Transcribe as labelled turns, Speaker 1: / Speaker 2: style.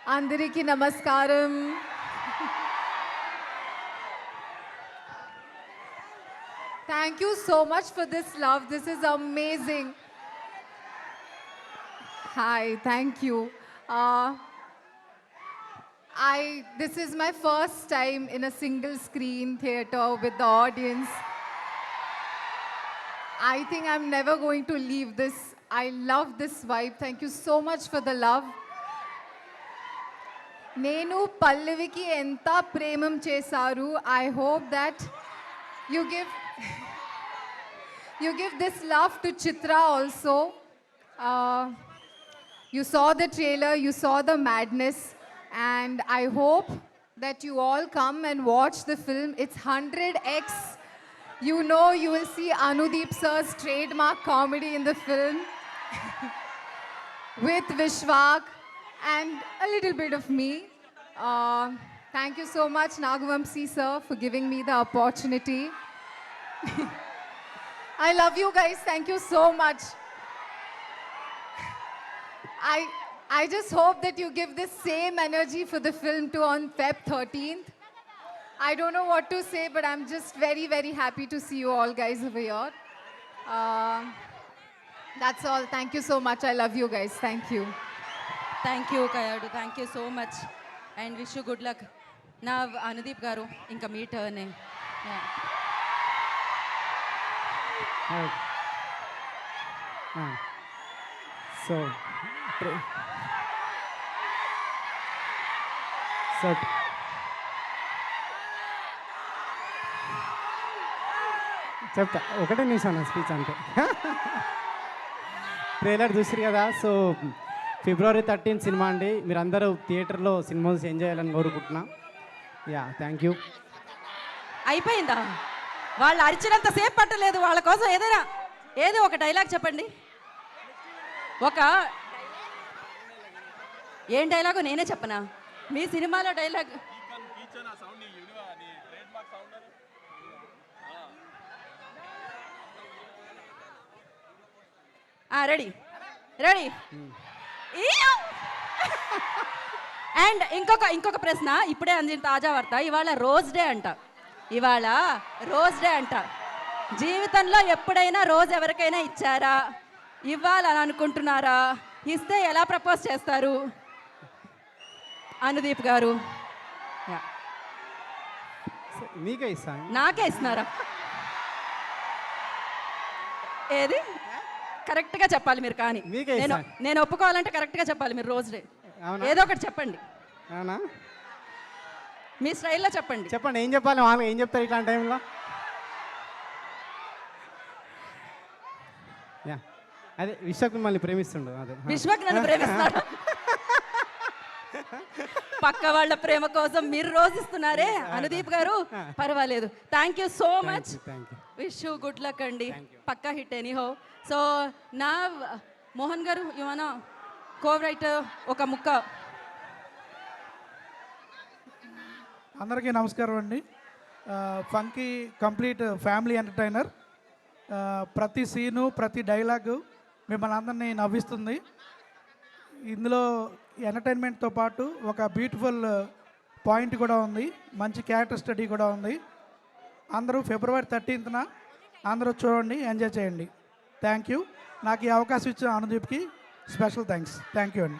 Speaker 1: Andariki namaskaram. Thank you so much for this love. This is amazing. Hi, thank you. Uh, this is my first time in a single screen theater with the audience. I think I'm never going to leave this. I love this vibe. Thank you so much for the love. నేను పల్లవికి ఎంత ప్రేమం చేశారు. I hope that you give this love to Chitra also. You saw the trailer, you saw the madness, and I hope that you all come and watch the film. It's 100x. You know you will see Anudeep sir's trademark comedy in the film with Vishwak and a little bit of me. Thank you so much, Nagavamsi sir, for giving me the opportunity. I love you guys. Thank you so much. I just hope that you give the same energy for the film too on Feb 13th. I don't know what to say, but I'm just very, very happy to see you all guys over here. That's all. Thank you so much. I love you guys. Thank you.
Speaker 2: Thank you Kayadu, thank you so much and wish you good luck. నా అనుదీప్ గారు ఇంకా మీ turn.
Speaker 3: So చెప్తా, ఒకటే నిమిషం నా speech అంటే. Trailer చూసిరు కదా. సో February 13 సినిమా అండి. మీరందరూ థియేటర్లో సినిమా ఎంజాయ్ చేయాలని కోరుకుంటున్నా. Yeah, thank you.
Speaker 2: అయిపోయిందా? వాళ్ళు అరిచినంత సేపు పట్టలేదు. వాళ్ళ కోసం ఏదో ఒక డైలాగ్ చెప్పండి. ఏం డైలాగు నేనే చెప్పనా? మీ సినిమాలో డైలాగ్ రెడీ రెడీ. అండ్ ఇంకొక ప్రశ్న, ఇప్పుడే అందిన తాజా వార్త. ఇవాళ రోజ్ డే అంట. జీవితంలో ఎప్పుడైనా రోజ్ ఎవరికైనా ఇచ్చారా? ఇవ్వాలని అనుకుంటున్నారా? ఇస్తే ఎలా ప్రపోజ్ చేస్తారు? అనుదీప్ గారు
Speaker 3: మీకే ఇస్తాను.
Speaker 2: నాకే ఇస్తున్నారా? ఏది కరెక్ట్గా చెప్పాలి మీరు. కానీ నేను ఒప్పుకోవాలంటే కరెక్ట్గా చెప్పాలి మీరు. రోజ్ డే ఏదో ఒకటి చెప్పండి.
Speaker 3: అవునా?
Speaker 2: మీ స్టైల్లో చెప్పండి.
Speaker 3: చెప్పండి, ఏం చెప్పాలి? వాళ్ళు ఏం చెప్తారు ఇట్లాంటి టైంలో? యా, అదే విశ్వక్ మిమ్మల్ని ప్రేమిస్తుండు. అదే
Speaker 2: విశ్వక్ నన్ను ప్రేమిస్తాడు. పక్క వాళ్ళ ప్రేమ కోసం మీరు రోజు ఇస్తున్నారే అనుదీప్ గారు. పర్వాలేదు. Thank you so much. Wish you good luck అండి. పక్కా హిట్ ఎనీహో. సో నా మోహన్ గారు, ఏమన్నా కో రైటర్ ఒక ముక్క.
Speaker 4: అందరికీ నమస్కారం అండి. Funky complete family entertainer. ప్రతి సీను, ప్రతి డైలాగు మిమ్మల్ని అందరినీ నవ్విస్తుంది. ఇందులో ఎంటర్టైన్మెంట్తో పాటు ఒక బ్యూటిఫుల్ పాయింట్ కూడా ఉంది. మంచి క్యారెక్టర్ స్టడీ కూడా ఉంది. అందరూ February 13th అందరూ చూడండి, ఎంజాయ్ చేయండి. Thank you. నాకు ఈ అవకాశం ఇచ్చిన అనుదీప్కి స్పెషల్ థ్యాంక్స్. థ్యాంక్ యూ అండి.